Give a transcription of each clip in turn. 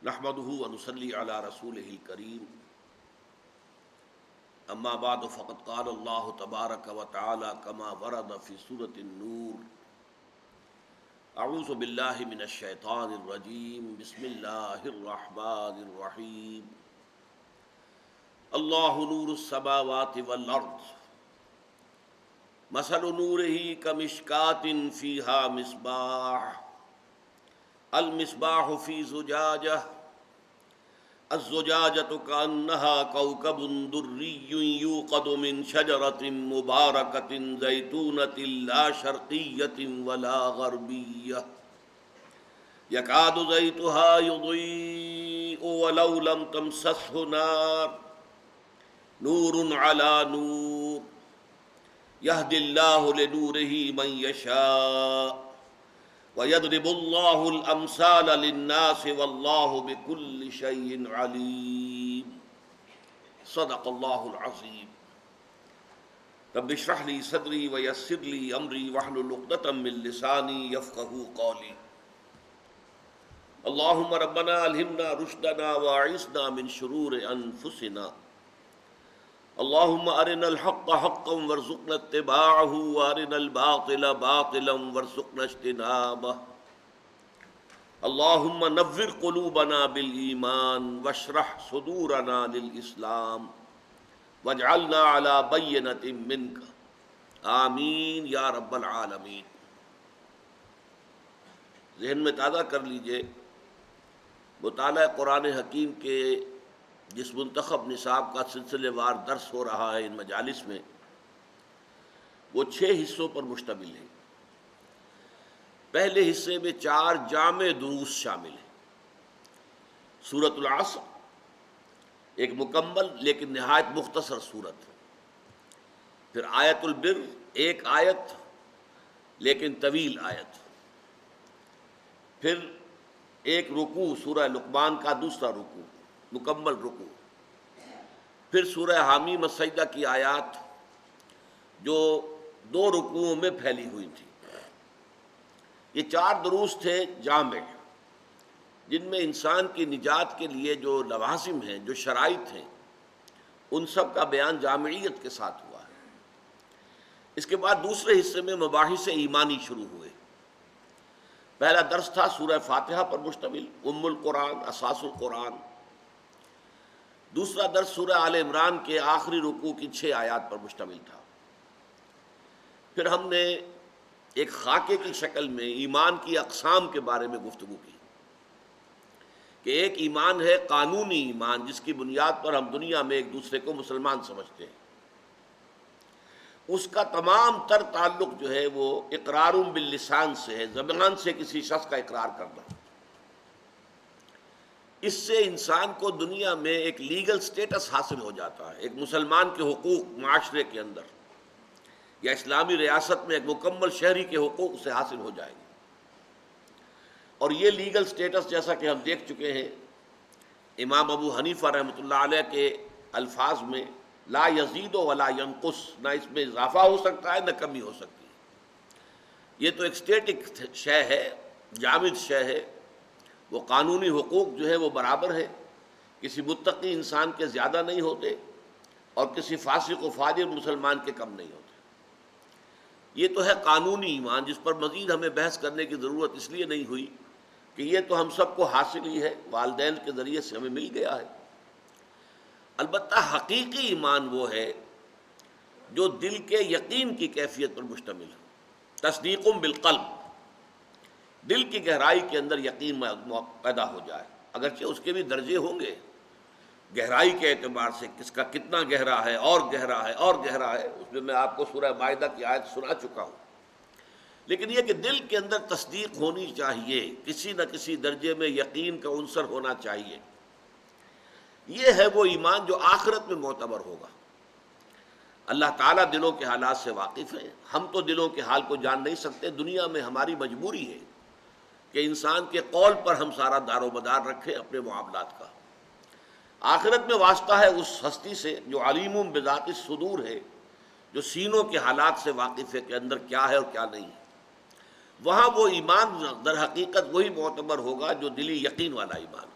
نحمده ونصلي على رسوله الكريم اما بعد فقد قال الله تبارك وتعالى كما ورد في سورة النور اعوذ بالله من الشيطان الرجيم بسم الله الرحمن الرحيم الله نور السماوات والارض مثل نوره كمشكاة فيها مصباح المصباح في زجاجة الزجاجة كأنها كوكب دري يوقد من شجرة مباركة زيتونة لا شرقية ولا غربية يكاد زيتها يضيء ولو لم تمسسه نار نور على نور يهدي الله لنوره من يشاء وَيَضْرِبُ اللَّهُ الْأَمْثَالَ لِلنَّاسِ وَاللَّهُ بِكُلِّ شَيْءٍ عَلِيمٌ صدق اللہ العظیم رب اشرح لي صدری ويسر لي امری واحلل عقدۃ من لسانی یفقهوا قولی اللهم ربنا الہمنا رشدنا واعصمنا من شرور انفسنا اللهم ارنا الحق حقا وارزقنا اتباعه وارنا الباطل باطلا وارزقنا اجتنابه اللهم نور قلوبنا بالایمان واشرح صدورنا للاسلام واجعلنا على بینۃ منك آمین یا رب العالمین۔ ذہن میں تازہ کر لیجئے مطالعہ قرآن حکیم کے جس منتخب نصاب کا سلسلے وار درس ہو رہا ہے ان مجالس میں، وہ 6 حصوں پر مشتمل ہے۔ پہلے حصے میں 4 جامع دروس شامل ہیں۔ سورۃ العصر ایک مکمل لیکن نہایت مختصر سورت، پھر آیت البر ایک آیت لیکن طویل آیت، پھر ایک رکوع سورہ لقمان کا دوسرا رکوع مکمل رکوع، پھر سورہ حامیم السجدہ کی آیات جو 2 رکوعوں میں پھیلی ہوئی تھی۔ یہ 4 دروس تھے جامع، جن میں انسان کی نجات کے لیے جو لوازم ہیں، جو شرائط ہیں، ان سب کا بیان جامعیت کے ساتھ ہوا ہے۔ اس کے بعد دوسرے حصے میں مباحث ایمانی شروع ہوئے۔ پہلا درس تھا سورہ فاتحہ پر مشتمل، ام القرآن، اساس القرآن۔ دوسرا درس سورہ آل عمران کے آخری رکوع کی 6 آیات پر مشتمل تھا۔ پھر ہم نے ایک خاکے کی شکل میں ایمان کی اقسام کے بارے میں گفتگو کی کہ ایک ایمان ہے قانونی ایمان، جس کی بنیاد پر ہم دنیا میں ایک دوسرے کو مسلمان سمجھتے ہیں۔ اس کا تمام تر تعلق جو ہے وہ اقرار باللسان سے ہے، زبان سے کسی شخص کا اقرار کرنا۔ اس سے انسان کو دنیا میں ایک لیگل سٹیٹس حاصل ہو جاتا ہے، ایک مسلمان کے حقوق معاشرے کے اندر یا اسلامی ریاست میں ایک مکمل شہری کے حقوق سے حاصل ہو جائے گی۔ اور یہ لیگل سٹیٹس جیسا کہ ہم دیکھ چکے ہیں امام ابو حنیفہ رحمۃ اللہ علیہ کے الفاظ میں، لا یزید ولا ینقص، نہ اس میں اضافہ ہو سکتا ہے نہ کمی ہو سکتی ہے۔ یہ تو ایک سٹیٹک شے ہے، جامد شے ہے۔ وہ قانونی حقوق جو ہے وہ برابر ہے، کسی متقی انسان کے زیادہ نہیں ہوتے اور کسی فاسق و فاجر مسلمان کے کم نہیں ہوتے۔ یہ تو ہے قانونی ایمان، جس پر مزید ہمیں بحث کرنے کی ضرورت اس لیے نہیں ہوئی کہ یہ تو ہم سب کو حاصل ہی ہے، والدین کے ذریعے سے ہمیں مل گیا ہے۔ البتہ حقیقی ایمان وہ ہے جو دل کے یقین کی کیفیت پر مشتمل ہے، تصدیق بالقلب، دل کی گہرائی کے اندر یقین پیدا ہو جائے۔ اگرچہ اس کے بھی درجے ہوں گے گہرائی کے اعتبار سے، کس کا کتنا گہرا ہے اور گہرا ہے اور گہرا ہے، اس میں میں آپ کو سورہ مائدہ کی آیت سنا چکا ہوں۔ لیکن یہ کہ دل کے اندر تصدیق ہونی چاہیے، کسی نہ کسی درجے میں یقین کا عنصر ہونا چاہیے۔ یہ ہے وہ ایمان جو آخرت میں معتبر ہوگا۔ اللہ تعالیٰ دلوں کے حالات سے واقف ہے، ہم تو دلوں کے حال کو جان نہیں سکتے۔ دنیا میں ہماری مجبوری ہے کہ انسان کے قول پر ہم سارا دار و مدار رکھیں اپنے معاملات کا۔ آخرت میں واسطہ ہے اس ہستی سے جو علیم بذات الصدور ہے، جو سینوں کے حالات سے واقف ہے کہ اندر کیا ہے اور کیا نہیں ہے۔ وہاں وہ ایمان در حقیقت وہی معتبر ہوگا جو دلی یقین والا ایمان۔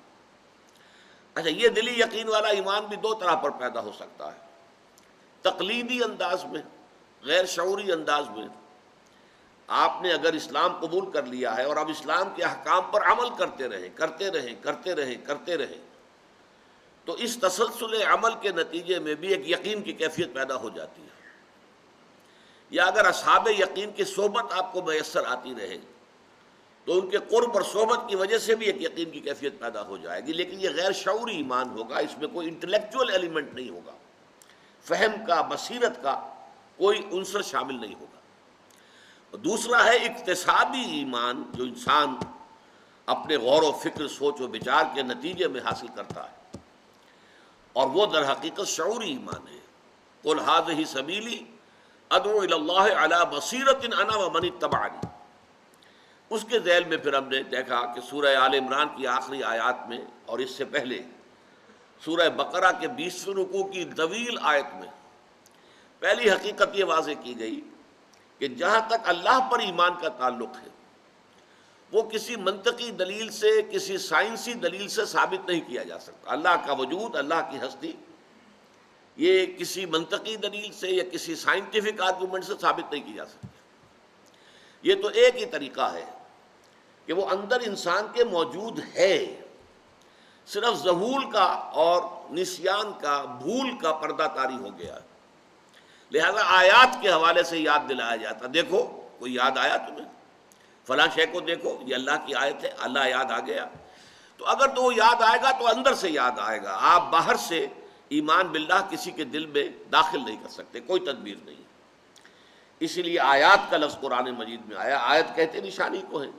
اچھا، یہ دلی یقین والا ایمان بھی دو طرح پر پیدا ہو سکتا ہے، تقلیدی انداز میں، غیر شعوری انداز میں۔ آپ نے اگر اسلام قبول کر لیا ہے اور اب اسلام کے احکام پر عمل کرتے رہیں تو اس تسلسل عمل کے نتیجے میں بھی ایک یقین کی کیفیت پیدا ہو جاتی ہے۔ یا اگر اصحاب یقین کی صحبت آپ کو میسر آتی رہے تو ان کے قرب اور صحبت کی وجہ سے بھی ایک یقین کی کیفیت پیدا ہو جائے گی، لیکن یہ غیر شعوری ایمان ہوگا، اس میں کوئی انٹلیکچوئل ایلیمنٹ نہیں ہوگا، فہم کا، بصیرت کا کوئی عنصر شامل نہیں ہوگا۔ دوسرا ہے اکتسابی ایمان، جو انسان اپنے غور و فکر، سوچ و بچار کے نتیجے میں حاصل کرتا ہے، اور وہ در حقیقت شعوری ایمان ہے۔ قل ھذہ سبیلی ادعو الی اللہ علی بصیرۃ انا ومن اتبعنی۔ اس کے ذیل میں پھر ہم نے دیکھا کہ سورہ آل عمران کی آخری آیات میں اور اس سے پہلے سورہ بقرہ کے 20ویں رکوع کی طویل آیت میں پہلی حقیقت یہ واضح کی گئی کہ جہاں تک اللہ پر ایمان کا تعلق ہے وہ کسی منطقی دلیل سے، کسی سائنسی دلیل سے ثابت نہیں کیا جا سکتا۔ اللہ کا وجود، اللہ کی ہستی، یہ کسی منطقی دلیل سے یا کسی سائنٹیفک آرگومنٹ سے ثابت نہیں کی جا سکتی۔ یہ تو ایک ہی طریقہ ہے کہ وہ اندر انسان کے موجود ہے، صرف ذہول کا اور نسیان کا، بھول کا پردہ طاری ہو گیا، لہذا آیات کے حوالے سے یاد دلایا جاتا، دیکھو کوئی یاد آیا تمہیں، فلاں شے کو دیکھو، یہ اللہ کی آیت ہے، اللہ یاد آ گیا۔ تو اگر تو وہ یاد آئے گا تو اندر سے یاد آئے گا، آپ باہر سے ایمان باللہ کسی کے دل میں داخل نہیں کر سکتے، کوئی تدبیر نہیں۔ اسی لیے آیات کا لفظ قرآن مجید میں آیا، آیت کہتے نشانی کو ہے۔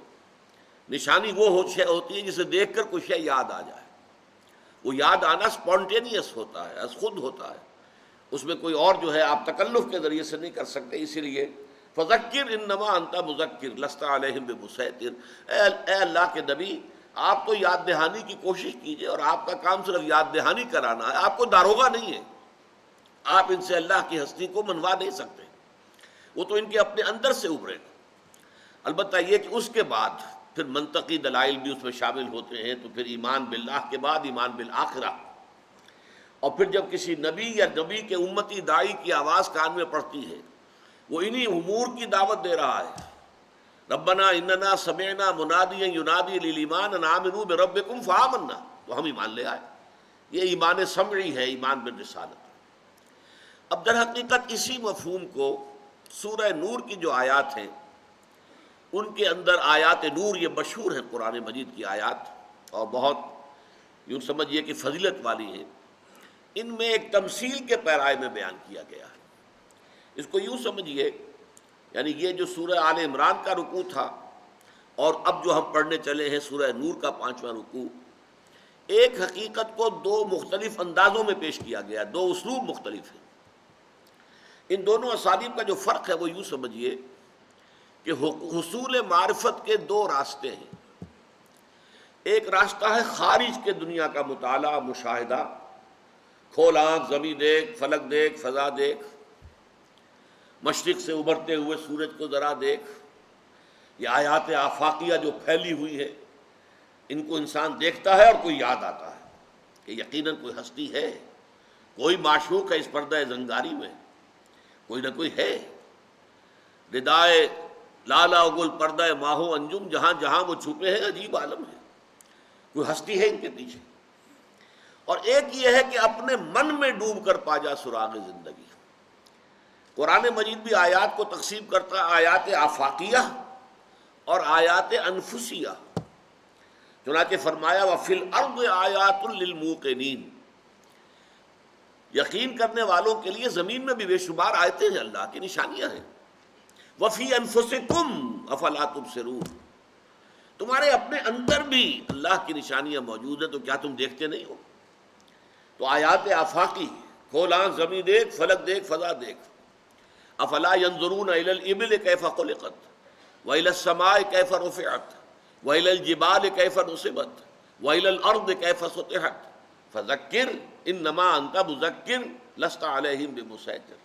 نشانی وہ شے ہوتی ہے جسے دیکھ کر کوئی شے یاد آ جائے، وہ یاد آنا سپونٹینیس ہوتا ہے، از خود ہوتا ہے، اس میں کوئی اور جو ہے آپ تکلف کے ذریعے سے نہیں کر سکتے۔ اسی لیے فذکر انما انت مذکر لست علیہم بمسیطر، اے اللہ کے نبی آپ تو یاد دہانی کی کوشش کیجئے، اور آپ کا کام صرف یاد دہانی کرانا ہے، آپ کو داروغہ نہیں ہے، آپ ان سے اللہ کی ہستی کو منوا نہیں سکتے، وہ تو ان کے اپنے اندر سے ابھرے گا۔ البتہ یہ کہ اس کے بعد پھر منطقی دلائل بھی اس میں شامل ہوتے ہیں، تو پھر ایمان باللہ کے بعد ایمان بالآخرہ، اور پھر جب کسی نبی یا نبی کے امتی داعی کی آواز کان میں پڑتی ہے، وہ انہی امور کی دعوت دے رہا ہے، ربنا اننا سمعنا منادیا ینادی للایمان ان آمنوا بربکم فآمنا، تو ہم ایمان لے آئے۔ یہ ایمان سمعی ہے، ایمان بالرسالت۔ اب در حقیقت اسی مفہوم کو سورہ نور کی جو آیات ہیں ان کے اندر، آیات نور یہ مشہور ہیں قرآن مجید کی آیات، اور بہت یوں سمجھیے کہ فضیلت والی ہیں، ان میں ایک تمثیل کے پیرائے میں بیان کیا گیا ہے۔ اس کو یوں سمجھیے، یعنی یہ جو سورہ آل عمران کا رکوع تھا اور اب جو ہم پڑھنے چلے ہیں سورہ نور کا 5واں رکوع، ایک حقیقت کو دو مختلف اندازوں میں پیش کیا گیا، دو اسلوب مختلف ہیں۔ ان دونوں اسالیب کا جو فرق ہے وہ یوں سمجھیے کہ حصول معرفت کے دو راستے ہیں۔ ایک راستہ ہے خارج کے دنیا کا مطالعہ، مشاہدہ، کھول آنکھ، زمین دیکھ، فلک دیکھ، فضا دیکھ، مشرق سے ابھرتے ہوئے سورج کو ذرا دیکھ، یہ آیات آفاقیہ جو پھیلی ہوئی ہے، ان کو انسان دیکھتا ہے اور کوئی یاد آتا ہے کہ یقیناً کوئی ہستی ہے، کوئی معشوق ہے اس پردہ زنگاری میں، کوئی نہ کوئی ہے، ردائے لالا گل پردہ ماہو انجم، جہاں جہاں وہ چھپے ہیں عجیب عالم ہے، کوئی ہستی ہے ان کے پیچھے۔ اور ایک یہ ہے کہ اپنے من میں ڈوب کر پا جا سراغ زندگی۔ قرآن مجید بھی آیات کو تقسیم کرتا ہے آیات آفاقیہ اور آیات انفسیہ، چنانچہ فرمایا وَفِي الْأَرْضِ آیَاتٌ لِلْمُوقِنِينَ، یقین کرنے والوں کے لیے زمین میں بھی بے شمار آیتیں ہیں، اللہ کی نشانیاں ہیں۔ وَفِي أَنفُسِكُمْ أَفَلَا تُبْصِرُونَ، تمہارے اپنے اندر بھی اللہ کی نشانیاں موجود ہیں، تو کیا تم دیکھتے نہیں ہو؟ تو آیات آفاقی، کھول آنکھ، زمین دیکھ، فلک دیکھ، فضا دیکھ۔ افلا ينظرون الى الابل كيف خلقت والى السماء كيف رفعت والى الجبال كيف نصبت والى الارض كيف سطحت فذكر انما انت مذكر لست عليهم بمسيطر۔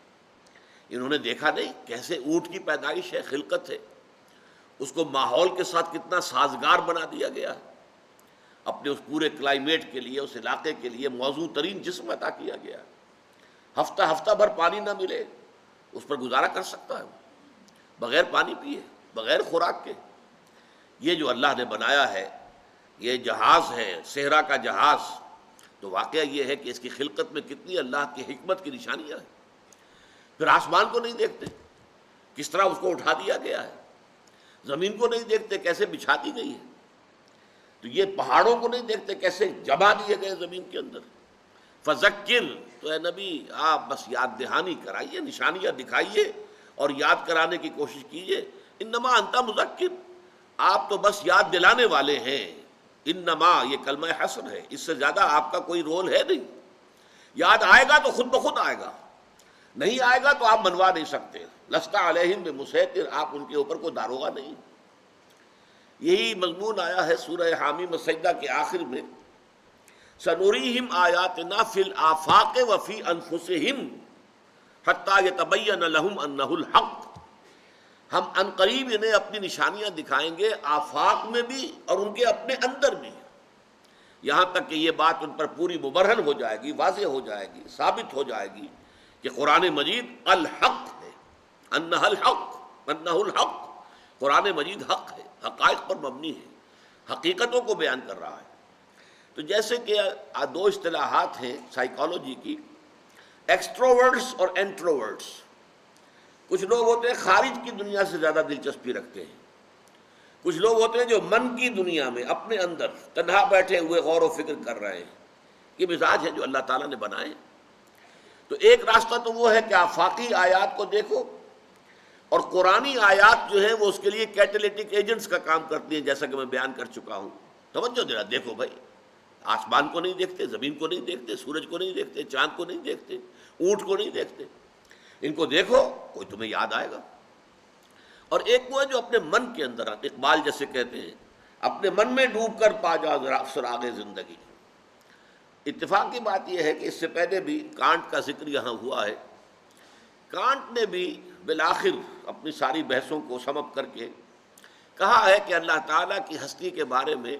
انہوں نے دیکھا نہیں کیسے اونٹ کی پیدائش ہے، خلقت ہے، اس کو ماحول کے ساتھ کتنا سازگار بنا دیا گیا ہے، اپنے اس پورے کلائمیٹ کے لیے، اس علاقے کے لیے موزوں ترین جسم عطا کیا گیا. ہفتہ ہفتہ بھر پانی نہ ملے اس پر گزارا کر سکتا ہے بغیر پانی پیے، بغیر خوراک کے. یہ جو اللہ نے بنایا ہے یہ جہاز ہے، صحرا کا جہاز، تو واقعہ یہ ہے کہ اس کی خلقت میں کتنی اللہ کی حکمت کی نشانیاں ہیں. پھر آسمان کو نہیں دیکھتے کس طرح اس کو اٹھا دیا گیا ہے، زمین کو نہیں دیکھتے کیسے بچھا دی گئی ہے، تو یہ پہاڑوں کو نہیں دیکھتے کیسے جما دیے گئے زمین کے اندر. فذکر، تو اے نبی آپ بس یاد دہانی کرائیے، نشانیاں دکھائیے اور یاد کرانے کی کوشش کیجیے. انما انت مذکر، آپ تو بس یاد دلانے والے ہیں. انما یہ کلمہ حسر ہے، اس سے زیادہ آپ کا کوئی رول ہے نہیں. یاد آئے گا تو خود بخود آئے گا، نہیں آئے گا تو آپ منوا نہیں سکتے. لست علیہم بمسیطر، آپ ان کے اوپر کوئی داروغہ نہیں. یہی مضمون آیا ہے سورہ حامیم سجدہ کے آخر میں، سنوریہم آیاتنا فی الآفاق وفی انفسہم حتی یتبین لہم انہ الحق. ہم ان قریب انہیں اپنی نشانیاں دکھائیں گے آفاق میں بھی اور ان کے اپنے اندر بھی، یہاں تک کہ یہ بات ان پر پوری مبرہن ہو جائے گی، واضح ہو جائے گی، ثابت ہو جائے گی کہ قرآن مجید الحق ہے. انہ الحق، انہ الحق، قرآن مجید حق ہے، حقائق پر مبنی ہے، حقیقتوں کو بیان کر رہا ہے. تو جیسے کہ دو اصطلاحات ہیں سائیکالوجی کی، ایکسٹروورٹس اور انٹروورٹس. کچھ لوگ ہوتے ہیں خارج کی دنیا سے زیادہ دلچسپی رکھتے ہیں، کچھ لوگ ہوتے ہیں جو من کی دنیا میں اپنے اندر تنہا بیٹھے ہوئے غور و فکر کر رہے ہیں. یہ مزاج ہے جو اللہ تعالیٰ نے بنائے. تو ایک راستہ تو وہ ہے کہ آفاقی آیات کو دیکھو، اور قرآنی آیات جو ہیں وہ اس کے لیے کیٹلیٹک ایجنٹس کا کام کرتی ہیں، جیسا کہ میں بیان کر چکا ہوں. توجہ دینا، دیکھو بھائی، آسمان کو نہیں دیکھتے، زمین کو نہیں دیکھتے، سورج کو نہیں دیکھتے، چاند کو نہیں دیکھتے، اونٹ کو نہیں دیکھتے، ان کو دیکھو کوئی تمہیں یاد آئے گا. اور ایک وہ ہے جو اپنے من کے اندر، اقبال جیسے کہتے ہیں، اپنے من میں ڈوب کر پا جا سراغ زندگی. اتفاق کی بات یہ ہے کہ اس سے پہلے بھی کانٹ کا ذکر یہاں ہوا ہے. کانٹ نے بھی بالآخر اپنی ساری بحثوں کو سمپ کر کے کہا ہے کہ اللہ تعالیٰ کی ہستی کے بارے میں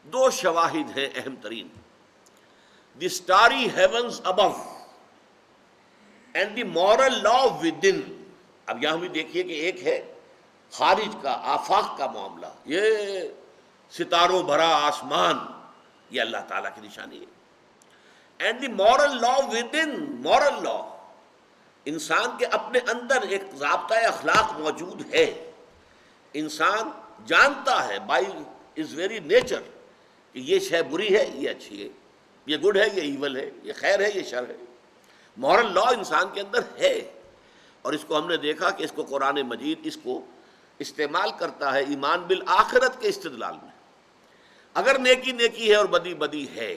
دو شواہد ہیں اہم ترین: the starry heavens above and the moral law within. اب یہاں بھی دیکھیے کہ ایک ہے خارج کا، آفاق کا معاملہ، یہ ستاروں بھرا آسمان، یہ اللہ تعالیٰ کی نشانی ہے. And the moral law within, moral law, انسان کے اپنے اندر ایک ضابطۂ اخلاق موجود ہے. انسان جانتا ہے بائی از ویری نیچر کہ یہ شے بری ہے، یہ اچھی ہے، یہ گڈ ہے، یہ ایول ہے، یہ خیر ہے، یہ شر ہے. مورل لا انسان کے اندر ہے، اور اس کو ہم نے دیکھا کہ اس کو قرآن مجید اس کو استعمال کرتا ہے ایمان بالآخرت کے استدلال میں. اگر نیکی نیکی ہے اور بدی بدی ہے،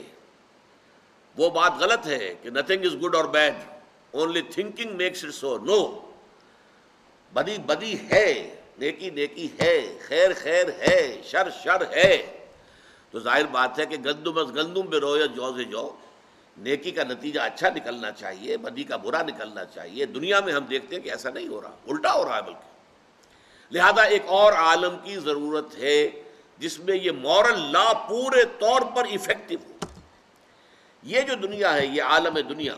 وہ بات غلط ہے کہ نتھنگ از گڈ اور bad, only thinking makes it so. No, بدی بدی ہے، نیکی نیکی ہے، خیر خیر ہے، شر شر ہے. تو ظاہر بات ہے کہ گندم از گندم بے رویہ جو سے جو، نیکی کا نتیجہ اچھا نکلنا چاہیے، بدی کا برا نکلنا چاہیے. دنیا میں ہم دیکھتے ہیں کہ ایسا نہیں ہو رہا، الٹا ہو رہا ہے بلکہ. لہذا ایک اور عالم کی ضرورت ہے جس میں یہ مورل لا پورے طور پر ایفیکٹو ہو. یہ جو دنیا ہے، یہ عالم دنیا،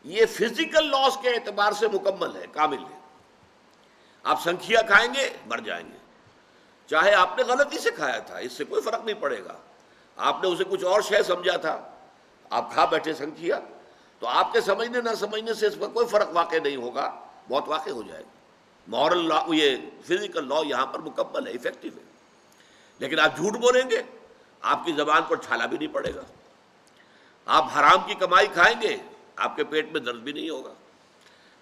یہ فزیکل لاز کے اعتبار سے مکمل ہے، کامل ہے. آپ سنکھیا کھائیں گے مر جائیں گے، چاہے آپ نے غلطی سے کھایا تھا، اس سے کوئی فرق نہیں پڑے گا. آپ نے اسے کچھ اور شے سمجھا تھا، آپ کھا بیٹھے سنکھیا، تو آپ کے سمجھنے نہ سمجھنے سے اس پر کوئی فرق واقع نہیں ہوگا، موت واقع ہو جائے گی. مورل لا، یہ فزیکل لا یہاں پر مکمل ہے، ایفیکٹو ہے. لیکن آپ جھوٹ بولیں گے، آپ کی زبان پر چھالا بھی نہیں پڑے گا. آپ حرام کی کمائی کھائیں گے، آپ کے پیٹ میں درد بھی نہیں ہوگا.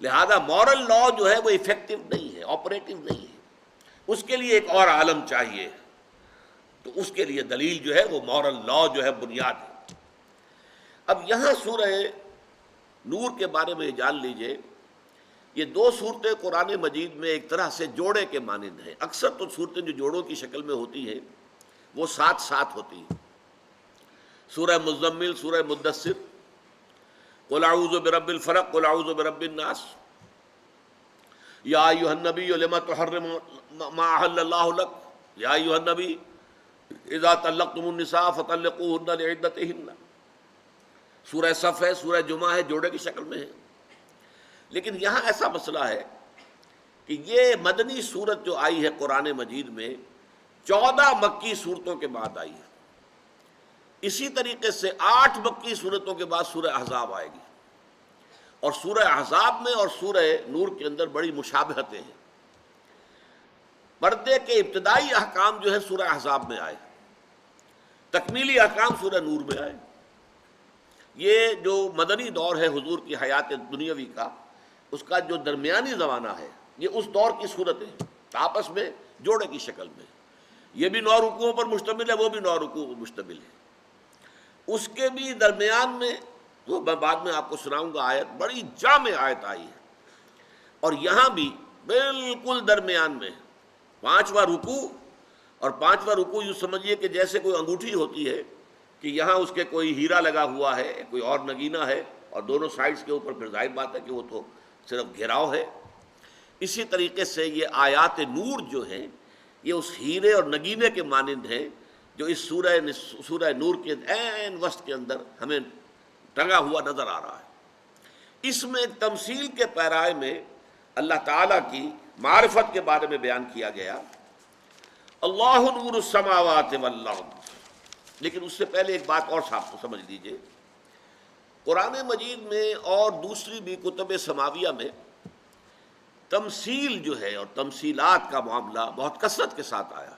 لہذا مورل لا جو ہے وہ ایفیکٹو نہیں ہے، آپریٹو نہیں ہے. اس کے لیے ایک اور عالم چاہیے. تو اس کے لیے دلیل جو ہے وہ مورل لا جو ہے بنیاد ہے. اب یہاں سورہ نور کے بارے میں جان لیجئے، یہ دو صورتیں قرآن مجید میں ایک طرح سے جوڑے کے مانند ہیں. اکثر تو صورتیں جو جوڑوں کی شکل میں ہوتی ہیں وہ ساتھ ساتھ ہوتی ہیں. سورہ مزمل، سورہ مدثر، قل اعوذ برب الفلق، قل اعوذ برب الناس، یا ایھا النبی لما تحرم ما احل اللہ لک، یا ایھا النبی. اذا طلقتم النساء فطلقوهن لعدتهن، سورہ صف ہے، سورہ جمعہ ہے، جوڑے کی شکل میں ہے. لیکن یہاں ایسا مسئلہ ہے کہ یہ مدنی سورت جو آئی ہے قرآن مجید میں 14 مکی صورتوں کے بعد آئی ہے. اسی طریقے سے 8 مکی صورتوں کے بعد سورہ احزاب آئے گی، اور سورہ احزاب میں اور سورہ نور کے اندر بڑی مشابہتیں ہیں. پردے کے ابتدائی احکام جو ہے سورہ احزاب میں آئے، تکمیلی احکام سورہ نور میں آئے. یہ جو مدنی دور ہے حضور کی حیات دنیاوی کا، اس کا جو درمیانی زمانہ ہے، یہ اس دور کی صورتیں آپس میں جوڑے کی شکل میں. یہ بھی 9 رکوعوں پر مشتمل ہے، وہ بھی 9 رکوعوں پر مشتمل ہے. اس کے بھی درمیان میں، وہ میں بعد میں آپ کو سناؤں گا آیت، بڑی جامع آیت آئی ہے. اور یہاں بھی بالکل درمیان میں 5واں رکوع، اور 5واں رکوع یوں سمجھیے کہ جیسے کوئی انگوٹھی ہوتی ہے کہ یہاں اس کے کوئی ہیرا لگا ہوا ہے، کوئی اور نگینہ ہے، اور دونوں سائڈز کے اوپر پھر ظاہر بات ہے کہ وہ تو صرف گھیراؤ ہے. اسی طریقے سے یہ آیات نور جو ہیں یہ اس ہیرے اور نگینے کے مانند ہیں جو اس سورہ نور کے عین وسط کے اندر ہمیں ٹنگا ہوا نظر آ رہا ہے. اس میں ایک تمثیل کے پیرائے میں اللہ تعالیٰ کی معرفت کے بارے میں بیان کیا گیا، اللہ نور السماوات والارض. لیکن اس سے پہلے ایک بات اور صاحب سمجھ لیجئے، قرآن مجید میں اور دوسری بھی کتب سماویہ میں تمثیل جو ہے اور تمثیلات کا معاملہ بہت کثرت کے ساتھ آیا.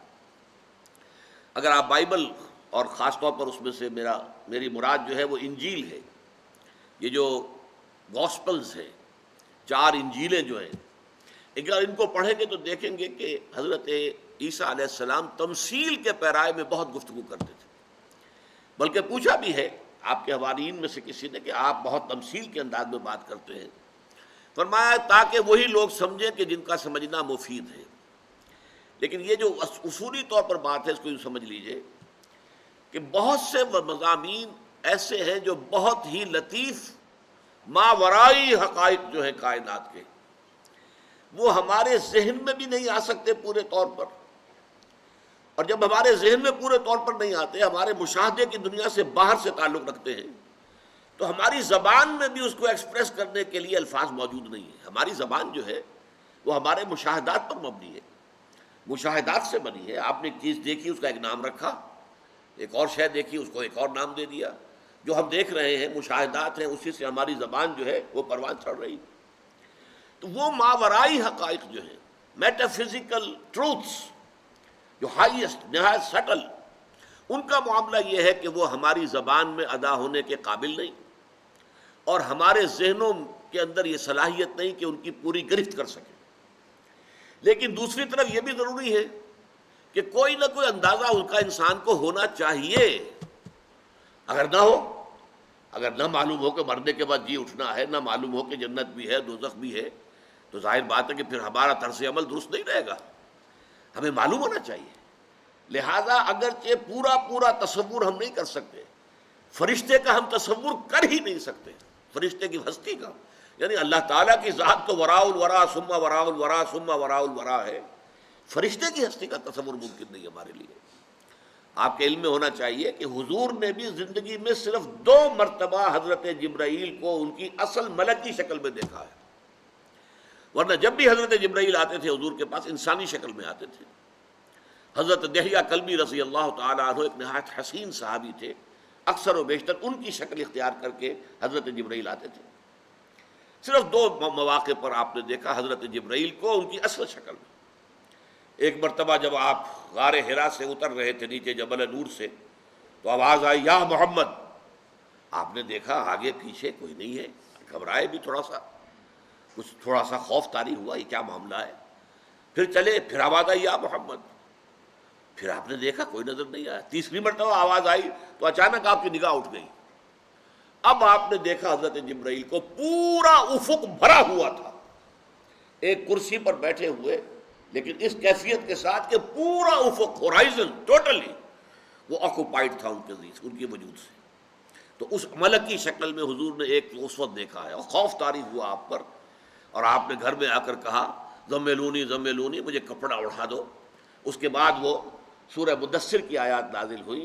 اگر آپ بائبل، اور خاص طور پر اس میں سے میری مراد جو ہے وہ انجیل ہے، یہ جو گاسپلز ہیں، 4 انجیلیں جو ہیں، اگر ان کو پڑھیں گے تو دیکھیں گے کہ حضرت عیسیٰ علیہ السلام تمثیل کے پیرائے میں بہت گفتگو کرتے تھے. بلکہ پوچھا بھی ہے آپ کے حواریین میں سے کسی نے کہ آپ بہت تمثیل کے انداز میں بات کرتے ہیں. فرمایا تاکہ وہی لوگ سمجھیں کہ جن کا سمجھنا مفید ہے. لیکن یہ جو اصولی طور پر بات ہے اس کو یوں سمجھ لیجئے کہ بہت سے مضامین ایسے ہیں جو بہت ہی لطیف ماورائی حقائق جو ہیں کائنات کے، وہ ہمارے ذہن میں بھی نہیں آ سکتے پورے طور پر. اور جب ہمارے ذہن میں پورے طور پر نہیں آتے، ہمارے مشاہدے کی دنیا سے باہر سے تعلق رکھتے ہیں، تو ہماری زبان میں بھی اس کو ایکسپریس کرنے کے لیے الفاظ موجود نہیں ہیں. ہماری زبان جو ہے وہ ہمارے مشاہدات پر مبنی ہے، مشاہدات سے بنی ہے. آپ نے ایک چیز دیکھی، اس کا ایک نام رکھا، ایک اور شے دیکھی، اس کو ایک اور نام دے دیا. جو ہم دیکھ رہے ہیں مشاہدات ہیں، اسی سے ہماری زبان جو ہے وہ پروان چڑھ رہی. تو وہ ماورائی حقائق جو ہیں، میٹا فزیکل ٹروتھس جو ہائیسٹ، نہایت سٹل، ان کا معاملہ یہ ہے کہ وہ ہماری زبان میں ادا ہونے کے قابل نہیں، اور ہمارے ذہنوں کے اندر یہ صلاحیت نہیں کہ ان کی پوری گرفت کر سکیں. لیکن دوسری طرف یہ بھی ضروری ہے کہ کوئی نہ کوئی اندازہ ان کا انسان کو ہونا چاہیے. اگر نہ ہو، اگر نہ معلوم ہو کہ مرنے کے بعد جی اٹھنا ہے، نہ معلوم ہو کہ جنت بھی ہے دوزخ بھی ہے، تو ظاہر بات ہے کہ پھر ہمارا طرز عمل درست نہیں رہے گا. ہمیں معلوم ہونا چاہیے. لہذا اگرچہ پورا تصور ہم نہیں کر سکتے، فرشتے کا ہم تصور کر ہی نہیں سکتے، فرشتے کی ہستی کا، یعنی اللہ تعالیٰ کی ذات تو وراء الورا ثم وراء الورا ثم وراء الورا ہے، فرشتے کی ہستی کا تصور ممکن نہیں ہمارے لیے. آپ کے علم میں ہونا چاہیے کہ حضور نے بھی زندگی میں صرف 2 مرتبہ حضرت جبرائیل کو ان کی اصل ملک کی شکل میں دیکھا ہے، ورنہ جب بھی حضرت جبرائیل آتے تھے حضور کے پاس انسانی شکل میں آتے تھے. حضرت دحیہ کلبی رضی اللہ تعالیٰ عنہ ایک نہایت حسین صحابی تھے، اکثر و بیشتر ان کی شکل اختیار کر کے حضرت جبرائیل آتے تھے. صرف 2 مواقع پر آپ نے دیکھا حضرت جبرائیل کو ان کی اصل شکل میں. ایک مرتبہ جب آپ غار حرا سے اتر رہے تھے نیچے جبل نور سے، تو آواز آئی یا محمد. آپ نے دیکھا آگے پیچھے کوئی نہیں ہے، گھبرائے بھی تھوڑا سا خوف طاری ہوا، یہ کیا معاملہ ہے. پھر چلے، پھر آواز آئی یا محمد. پھر آپ نے دیکھا کوئی نظر نہیں آیا. تیسری مرتبہ آواز آئی تو اچانک آپ کی نگاہ اٹھ گئی. اب آپ نے دیکھا حضرت جبرائیل کو پورا افق بھرا ہوا تھا، ایک کرسی پر بیٹھے ہوئے، لیکن اس کیفیت کے ساتھ کہ پورا افق، ہورائزن ٹوٹلی وہ آکوپائڈ تھا ان کے وجود سے. تو اس ملک کی شکل میں حضور نے ایک اس وقت دیکھا ہے، اور خوف طاری ہوا آپ پر، اور آپ نے گھر میں آ کر کہا زمیلونی زمیلونی، مجھے کپڑا اڑا دو. اس کے بعد وہ سورہ مدثر کی آیات نازل ہوئی،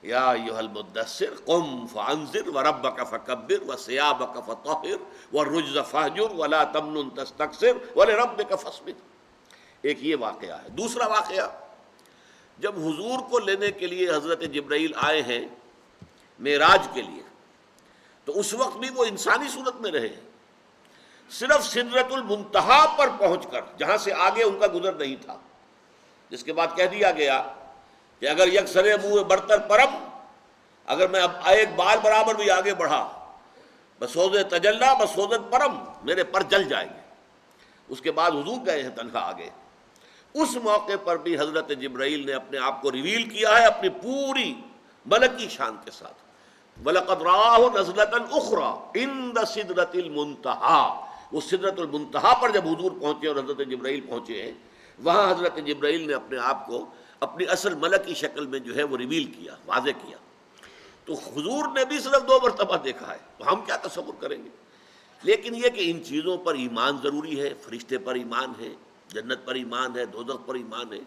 یا ایھا المدثر قم فانذر وربک فکبر وثیابک فطہر والرجز فاہجر ولا تمنن تستکثر ولربک فاصبر۔ ایک یہ واقعہ ہے۔ دوسرا واقعہ، جب حضور کو لینے کے لیے حضرت جبرائیل آئے ہیں معراج کے لیے، تو اس وقت بھی وہ انسانی صورت میں رہے، صرف سدرۃ المنتہا پر پہنچ کر، جہاں سے آگے ان کا گزر نہیں تھا، جس کے بعد کہہ دیا گیا کہ اگر یک سرے منہ برتر پرم، اگر میں اب ایک بال برابر بھی آگے بڑھا، بسوز تجلا بسوزت پرم، میرے پر جل جائیں گے۔ اس کے بعد حضور گئے ہیں تنہا آگے۔ اس موقع پر بھی حضرت جبرائیل نے اپنے آپ کو ریویل کیا ہے اپنی پوری ملکی شان کے ساتھ۔ وَلَقَدْ رَآهُ نَزْلَةً أُخْرَىٰ عِندَ سِدْرَةِ الْمُنتَهَىٰ۔ وہ سدرۃ المنتہا پر جب حضور پہنچے اور حضرت جبرائیل پہنچے ہیں، وہاں حضرت جبرائیل نے اپنے آپ کو اپنی اصل ملکی شکل میں جو ہے وہ ریویل کیا، واضح کیا۔ تو حضور نے بھی صرف 2 مرتبہ دیکھا ہے، تو ہم کیا تصور کریں گے؟ لیکن یہ کہ ان چیزوں پر ایمان ضروری ہے، فرشتے پر ایمان ہے، جنت پر ایمان ہے، دوزخ پر ایمان ہے،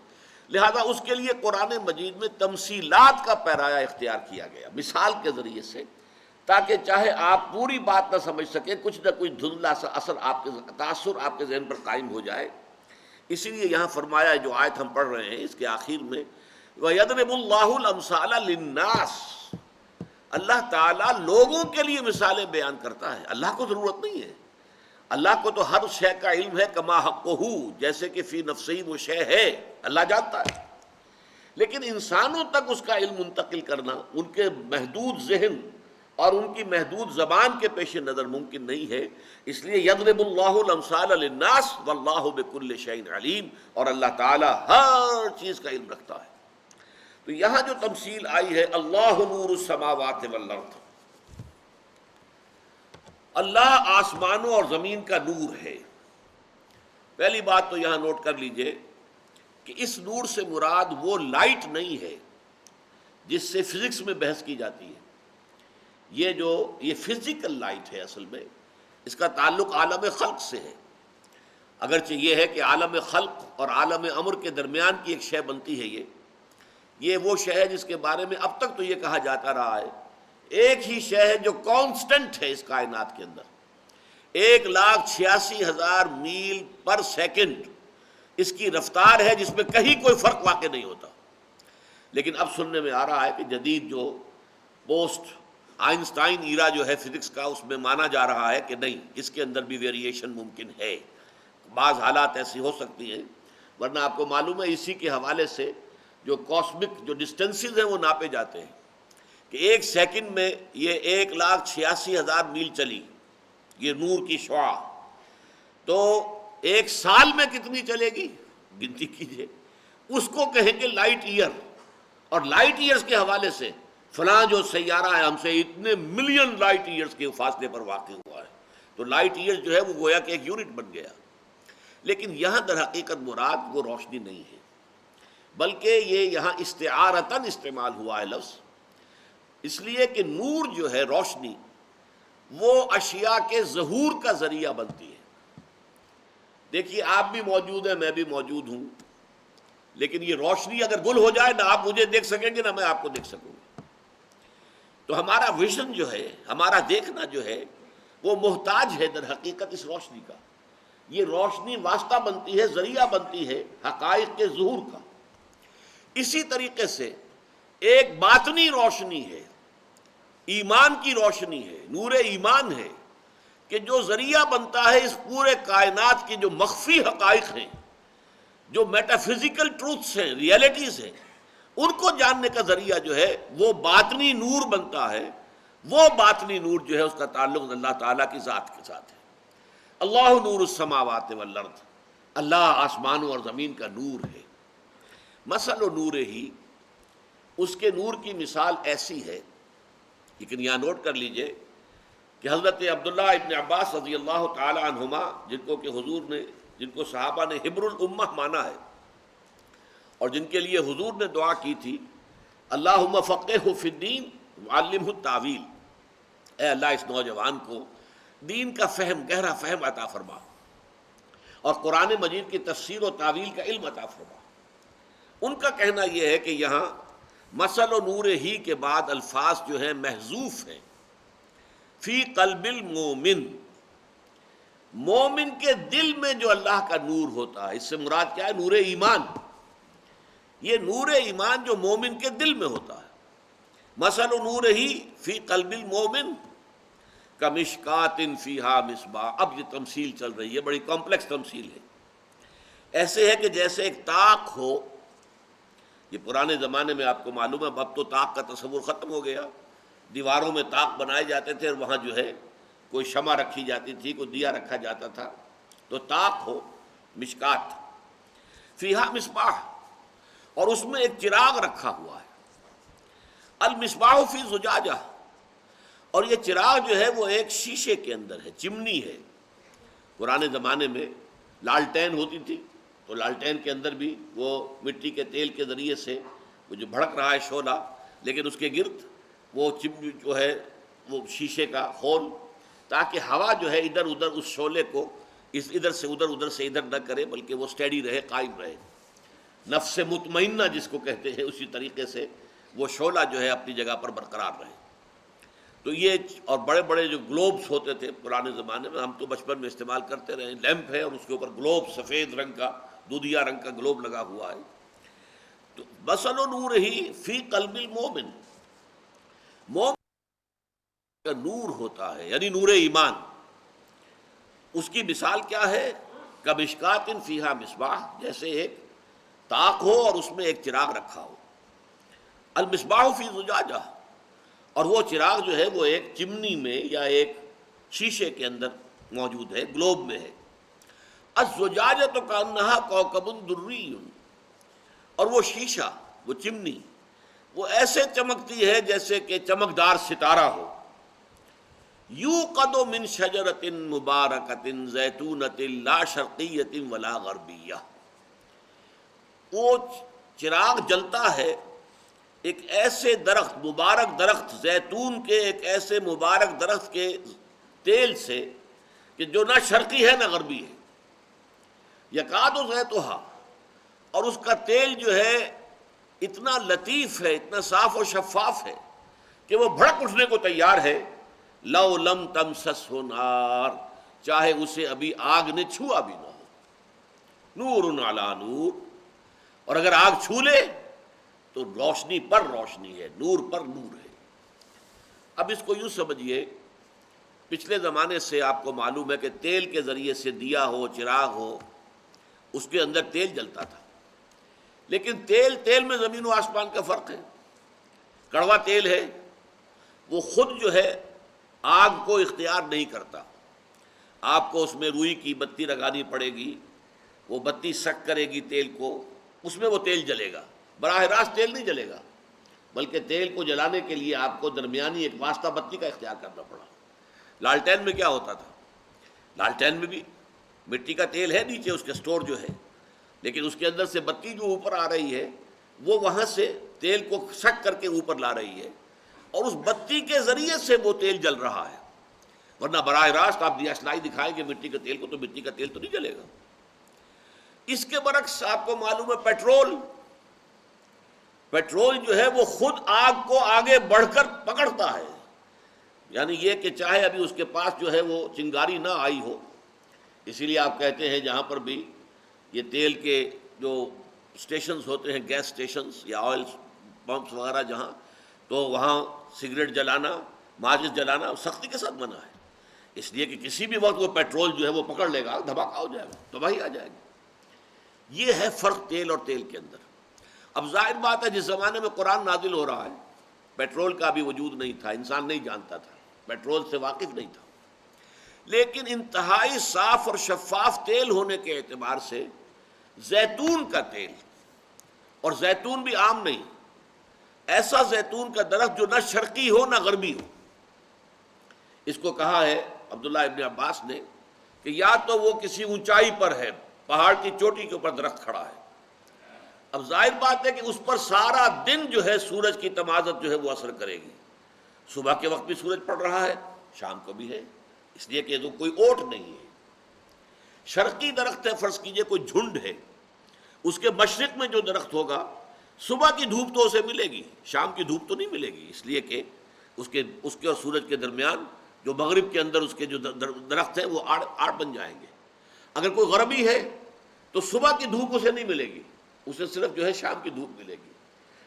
لہذا اس کے لیے قرآن مجید میں تمثیلات کا پیرایا اختیار کیا گیا، مثال کے ذریعے سے، تاکہ چاہے آپ پوری بات نہ سمجھ سکیں، کچھ نہ کچھ دھندلا سا اثر آپ کے تاثر آپ کے ذہن پر قائم ہو جائے۔ اسی لیے یہاں فرمایا ہے، جو آیت ہم پڑھ رہے ہیں اس کے آخر میں، وَيَضْرِبُ اللَّهُ الْأَمْثَالَ لِلنَّاسِ، اللہ تعالیٰ لوگوں کے لیے مثالیں بیان کرتا ہے، اللہ کو ضرورت نہیں ہے۔ اللہ کو تو ہر شے کا علم ہے، کما حقہ، جیسے کہ فی نفسی وہ شے ہے، اللہ جانتا ہے، لیکن انسانوں تک اس کا علم منتقل کرنا ان کے محدود ذہن اور ان کی محدود زبان کے پیش نظر ممکن نہیں ہے۔ اس لیے یضرب اللہ الامثال للناس واللہ بکل شیء علیم، اور اللہ تعالی ہر چیز کا علم رکھتا ہے۔ تو یہاں جو تمثیل آئی ہے، اللہ نور السماوات والارض، اللہ آسمانوں اور زمین کا نور ہے۔ پہلی بات تو یہاں نوٹ کر لیجئے کہ اس نور سے مراد وہ لائٹ نہیں ہے جس سے فزکس میں بحث کی جاتی ہے۔ یہ فزیکل لائٹ ہے، اصل میں اس کا تعلق عالم خلق سے ہے، اگرچہ یہ ہے کہ عالم خلق اور عالم امر کے درمیان کی ایک شے بنتی ہے۔ یہ وہ شے ہے جس کے بارے میں اب تک تو یہ کہا جاتا رہا ہے، ایک ہی شے ہے جو کانسٹنٹ ہے اس کائنات کے اندر، 1,86,000 میل پر سیکنڈ اس کی رفتار ہے، جس میں کہیں کوئی فرق واقع نہیں ہوتا۔ لیکن اب سننے میں آ رہا ہے کہ جدید جو پوسٹ آئنسٹائن ایرا جو ہے فزکس کا، اس میں مانا جا رہا ہے کہ نہیں، اس کے اندر بھی ویریشن ممکن ہے، بعض حالات ایسی ہو سکتی ہیں، ورنہ آپ کو معلوم ہے اسی کے حوالے سے جو کاسمک جو ڈسٹینسز ہیں وہ ناپے جاتے ہیں کہ 1 سیکنڈ میں یہ 1,86,000 میل چلی، یہ نور کی شعاع، تو 1 سال میں کتنی چلے گی گنتی کیجئے، اس کو کہیں گے لائٹ ایئر، اور لائٹ ایئرز کے حوالے سے فلاں جو سیارہ ہے ہم سے اتنے ملین لائٹ ایئرز کے فاصلے پر واقع ہوا ہے، تو لائٹ ایئر جو ہے وہ گویا کہ ایک یونٹ بن گیا۔ لیکن یہاں در حقیقت مراد وہ روشنی نہیں ہے، بلکہ یہ یہاں استعارتاً استعمال ہوا ہے لفظ، اس لیے کہ نور جو ہے، روشنی، وہ اشیاء کے ظہور کا ذریعہ بنتی ہے۔ دیکھیے آپ بھی موجود ہیں، میں بھی موجود ہوں، لیکن یہ روشنی اگر گل ہو جائے، نہ آپ مجھے دیکھ سکیں گے نہ میں آپ کو دیکھ سکوں گا۔ تو ہمارا ویژن جو ہے، ہمارا دیکھنا جو ہے، وہ محتاج ہے در حقیقت اس روشنی کا۔ یہ روشنی واسطہ بنتی ہے، ذریعہ بنتی ہے حقائق کے ظہور کا۔ اسی طریقے سے ایک باطنی روشنی ہے، ایمان کی روشنی ہے، نور ایمان ہے، کہ جو ذریعہ بنتا ہے اس پورے کائنات کے جو مخفی حقائق ہیں، جو میٹا فزیکل ٹروتھس ہیں، ریئلٹیز ہیں، ان کو جاننے کا ذریعہ جو ہے وہ باطنی نور بنتا ہے۔ وہ باطنی نور جو ہے اس کا تعلق اللہ تعالیٰ کی ذات کے ساتھ ہے۔ اللہ نور السماوات والارض، اللہ آسمانوں اور زمین کا نور ہے۔ مثل و نور ہی، اس کے نور کی مثال ایسی ہے، لیکن یہاں نوٹ کر لیجئے کہ حضرت عبداللہ ابن عباس رضی اللہ تعالی عنہما، جن کو صحابہ نے حبر الامہ مانا ہے، اور جن کے لیے حضور نے دعا کی تھی، اللہم فقہہ فی الدین وعلمہ التاویل، اے اللہ اس نوجوان کو دین کا فہم، گہرا فہم عطا فرما، اور قرآن مجید کی تفسیر و تاویل کا علم عطا فرما۔ ان کا کہنا یہ ہے کہ یہاں مثل و نور ہی کے بعد الفاظ جو ہیں محذوف ہیں. فی قلب المومن، مومن کے دل میں جو اللہ کا نور ہوتا ہے، اس سے مراد کیا ہے؟ نور ایمان. یہ نور ایمان جو مومن کے دل میں ہوتا ہے. مثل نور ہی فی قلب المومن کمشکات فیہا مصباح. اب یہ تمثیل چل رہی ہے، بڑی کمپلیکس تمثیل ہے. ایسے ہے کہ جیسے ایک طاق ہو. یہ پرانے زمانے میں آپ کو معلوم ہے، اب تو طاق کا تصور ختم ہو گیا. دیواروں میں طاق بنائے جاتے تھے اور وہاں جو ہے کوئی شمع رکھی جاتی تھی، کوئی دیا رکھا جاتا تھا. تو طاق ہو، مشکات فیہا مصباح، اور اس میں ایک چراغ رکھا ہوا ہے. المصباح فی زجاجہ، اور یہ چراغ جو ہے وہ ایک شیشے کے اندر ہے، چمنی ہے. پرانے زمانے میں لالٹین ہوتی تھی، تو لالٹین کے اندر بھی وہ مٹی کے تیل کے ذریعے سے وہ جو بھڑک رہا ہے شعلہ، لیکن اس کے گرد وہ چمنی جو ہے وہ شیشے کا خول، تاکہ ہوا جو ہے ادھر ادھر اس شعلے کو اس ادھر سے ادھر نہ کرے، بلکہ وہ سٹیڈی رہے، قائم رہے. نفس مطمئنہ جس کو کہتے ہیں، اسی طریقے سے وہ شعلہ جو ہے اپنی جگہ پر برقرار رہے. تو یہ اور بڑے بڑے جو گلوبس ہوتے تھے پرانے زمانے میں، ہم تو بچپن میں استعمال کرتے رہے. لیمپ ہے اور اس کے اوپر گلوب سفید رنگ کا، دودھیا رنگ کا گلوب لگا ہوا ہے. تو مثل نور ہی فی قلب المومن، مومن کا نور ہوتا ہے، یعنی نور ایمان. اس کی مثال کیا ہے؟ کمشکات فیہا مصباح، جیسے ایک طاق ہو اور اس میں ایک چراغ رکھا ہو. المصباح فی زجاجہ، اور وہ چراغ جو ہے وہ ایک چمنی میں یا ایک شیشے کے اندر موجود ہے، گلوب میں ہے. الزجاجۃ کأنہا کوکب دری، اور وہ شیشہ، وہ چمنی، وہ ایسے چمکتی ہے جیسے کہ چمکدار ستارہ ہو. یوقد من شجرۃ مبارکۃ زیتونۃ لا شرقیۃ ولا غربیہ. وہ چراغ جلتا ہے ایک ایسے درخت، مبارک درخت زیتون کے، ایک ایسے مبارک درخت کے تیل سے کہ جو نہ شرقی ہے نہ غربی ہے. یکاد زیتھا، اور اس کا تیل جو ہے اتنا لطیف ہے، اتنا صاف و شفاف ہے کہ وہ بھڑک اٹھنے کو تیار ہے. لو لم تمسسہ نار، چاہے اسے ابھی آگ نے چھوا بھی نہ ہو. نور علی نور، اور اگر آگ چھو لے تو روشنی پر روشنی ہے، نور پر نور ہے. اب اس کو یوں سمجھیے، پچھلے زمانے سے آپ کو معلوم ہے کہ تیل کے ذریعے سے دیا ہو، چراغ ہو، اس کے اندر تیل جلتا تھا. لیکن تیل میں زمین و آسمان کا فرق ہے. کڑوا تیل ہے، وہ خود جو ہے آگ کو اختیار نہیں کرتا. آپ کو اس میں روئی کی بتی لگانی پڑے گی، وہ بتی سک کرے گی تیل کو، اس میں وہ تیل جلے گا. براہ راست تیل نہیں جلے گا، بلکہ تیل کو جلانے کے لیے آپ کو درمیانی ایک واسطہ بتی کا اختیار کرنا پڑا. لالٹین میں کیا ہوتا تھا؟ لالٹین میں بھی مٹی کا تیل ہے نیچے اس کے سٹور جو ہے، لیکن اس کے اندر سے بتی جو اوپر آ رہی ہے وہ وہاں سے تیل کو سک کر کے اوپر لا رہی ہے، اور اس بتی کے ذریعے سے وہ تیل جل رہا ہے. ورنہ براہ راست آپ دیاشلائی دکھائیں گے مٹی کے تیل کو تو مٹی کا تیل تو نہیں جلے گا. اس کے برعکس آپ کو معلوم ہے پیٹرول جو ہے وہ خود آگ کو آگے بڑھ کر پکڑتا ہے. یعنی یہ کہ چاہے ابھی اس کے پاس جو ہے وہ چنگاری نہ آئی ہو، اسی لیے آپ کہتے ہیں جہاں پر بھی یہ تیل کے جو اسٹیشنز ہوتے ہیں، گیس اسٹیشنز یا آئل پمپس وغیرہ جہاں، تو وہاں سگریٹ جلانا، ماچس جلانا سختی کے ساتھ منع ہے. اس لیے کہ کسی بھی وقت وہ پیٹرول جو ہے وہ پکڑ لے گا، دھماکہ ہو جائے گا، تباہی آ جائے گی. یہ ہے فرق تیل اور تیل کے اندر. اب ظاہر بات ہے جس زمانے میں قرآن نازل ہو رہا ہے پیٹرول کا بھی وجود نہیں تھا، انسان نہیں جانتا تھا، پیٹرول سے واقف نہیں تھا. لیکن انتہائی صاف اور شفاف تیل ہونے کے اعتبار سے زیتون کا تیل، اور زیتون بھی عام نہیں، ایسا زیتون کا درخت جو نہ شرقی ہو نہ غربی ہو. اس کو کہا ہے عبداللہ ابن عباس نے کہ یا تو وہ کسی اونچائی پر ہے، پہاڑ کی چوٹی کے اوپر درخت کھڑا ہے. اب ظاہر بات ہے کہ اس پر سارا دن جو ہے سورج کی تمازت جو ہے وہ اثر کرے گی. صبح کے وقت بھی سورج پڑ رہا ہے، شام کو بھی ہے، اس لیے کہ تو کوئی اوٹ نہیں ہے. شرقی درخت ہے، فرض کیجئے کوئی جھنڈ ہے، اس کے مشرق میں جو درخت ہوگا صبح کی دھوپ تو اسے ملے گی، شام کی دھوپ تو نہیں ملے گی، اس لیے کہ اس کے اور سورج کے درمیان جو مغرب کے اندر اس کے جو درخت ہیں وہ آڑ بن جائیں گے۔ اگر کوئی غربی ہے تو صبح کی دھوپ اسے نہیں ملے گی، اسے صرف جو ہے شام کی دھوپ ملے گی۔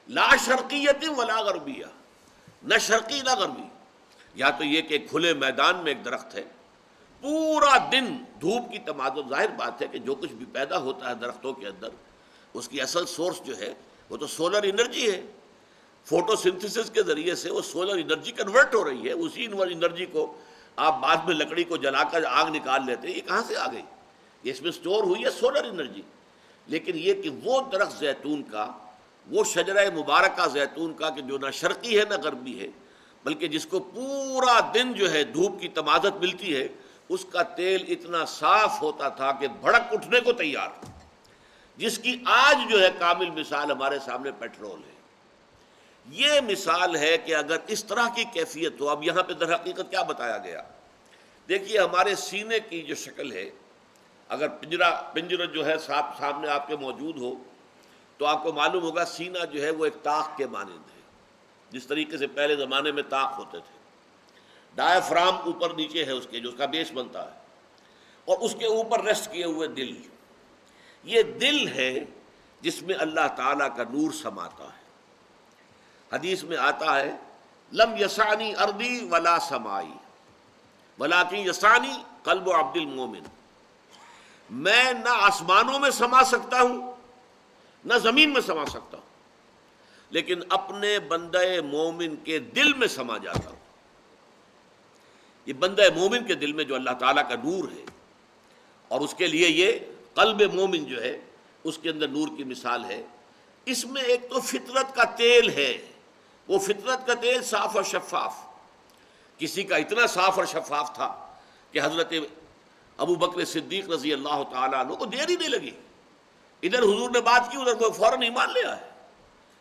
لا شرقیت ولا غربیہ، نہ شرقی نہ غربی، یا تو یہ کہ ایک کھلے میدان میں ایک درخت ہے، پورا دن دھوپ کی تمادن، ظاہر بات ہے کہ جو کچھ بھی پیدا ہوتا ہے درختوں کے اندر اس کی اصل سورس جو ہے وہ تو سولر انرجی ہے، فوٹو سنتھسس کے ذریعے سے وہ سولر انرجی کنورٹ ہو رہی ہے، اسی انرجی کو آپ بعد میں لکڑی کو جلا کر آگ نکال لیتے ہیں، یہ کہاں سے آ گئی؟ یہ اس میں سٹور ہوئی ہے سولر انرجی۔ لیکن یہ کہ وہ درخت زیتون کا، وہ شجرہ مبارکہ زیتون کا کہ جو نہ شرقی ہے نہ غربی ہے، بلکہ جس کو پورا دن جو ہے دھوپ کی تمازت ملتی ہے، اس کا تیل اتنا صاف ہوتا تھا کہ بھڑک اٹھنے کو تیار، جس کی آج جو ہے کامل مثال ہمارے سامنے پیٹرول ہے۔ یہ مثال ہے کہ اگر اس طرح کی کیفیت ہو، اب یہاں پہ در حقیقت کیا بتایا گیا؟ دیکھیے ہمارے سینے کی جو شکل ہے، اگر پنجرہ جو ہے سامنے آپ کے موجود ہو تو آپ کو معلوم ہوگا سینہ جو ہے وہ ایک طاق کے مانند ہے، جس طریقے سے پہلے زمانے میں طاق ہوتے تھے۔ ڈائفرام اوپر نیچے ہے اس کے، جو اس کا بیس بنتا ہے، اور اس کے اوپر ریسٹ کیے ہوئے دل، یہ دل ہے جس میں اللہ تعالیٰ کا نور سماتا ہے۔ حدیث میں آتا ہے لم یسانی ارضی ولا سمائی ولیکن یسانی قلب عبد المومن، میں نہ آسمانوں میں سما سکتا ہوں نہ زمین میں سما سکتا ہوں، لیکن اپنے بندہ مومن کے دل میں سما جاتا ہوں۔ یہ بندہ مومن کے دل میں جو اللہ تعالیٰ کا نور ہے، اور اس کے لیے یہ قلب مومن جو ہے اس کے اندر نور کی مثال ہے۔ اس میں ایک تو فطرت کا تیل ہے، وہ فطرت کا تیل صاف اور شفاف، کسی کا اتنا صاف اور شفاف تھا کہ حضرت ابو بکر صدیق رضی اللہ تعالیٰ عنہ کو دیر ہی نہیں لگی، ادھر حضور نے بات کی ادھر کو فوراً ایمان لے آئے،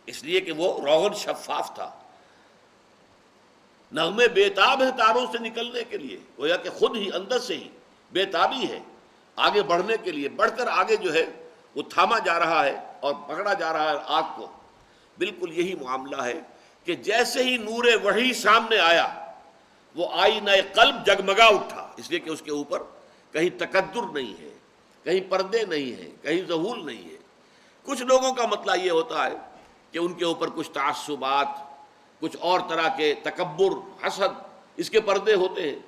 اس لیے کہ وہ روغن شفاف تھا۔ نغمے بےتاب ہیں تاروں سے نکلنے کے لیے، گویا کہ خود ہی اندر سے ہی بےتابی ہے آگے بڑھنے کے لیے، بڑھ کر آگے جو ہے وہ تھاما جا رہا ہے اور پکڑا جا رہا ہے آگ کو۔ بالکل یہی معاملہ ہے کہ جیسے ہی نور وحی سامنے آیا وہ آئینہ قلب جگمگا اٹھا، اس لیے کہ اس کے اوپر کہیں تکدر نہیں ہے، کہیں پردے نہیں ہیں، کہیں ظہول نہیں ہے۔ کچھ لوگوں کا مسئلہ یہ ہوتا ہے کہ ان کے اوپر کچھ تعصبات، کچھ اور طرح کے تکبر، حسد، اس کے پردے ہوتے ہیں،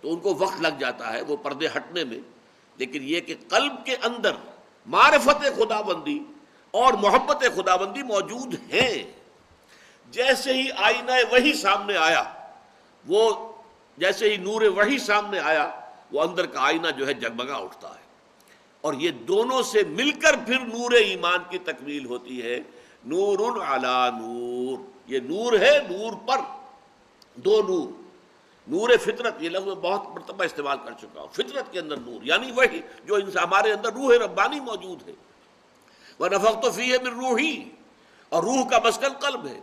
تو ان کو وقت لگ جاتا ہے وہ پردے ہٹنے میں۔ لیکن یہ کہ قلب کے اندر معرفت خداوندی اور محبت خداوندی موجود ہیں۔ جیسے ہی آئینہ وحی سامنے آیا، وہ جیسے ہی نور وحی سامنے آیا، وہ اندر کا آئینہ جو ہے جگمگا اٹھتا ہے، اور یہ دونوں سے مل کر پھر نور ایمان کی تکمیل ہوتی ہے۔ نور علی نور، یہ نور ہے نور پر، دو نور، نور فطرت، یہ لفظ میں بہت مرتبہ استعمال کر چکا ہوں، فطرت کے اندر نور یعنی وہی جو ہمارے اندر روح ربانی موجود ہے۔ وَنَفَخْتُ فِيهِ مِن رُوحِي، اور روح کا مسکن قلب ہے۔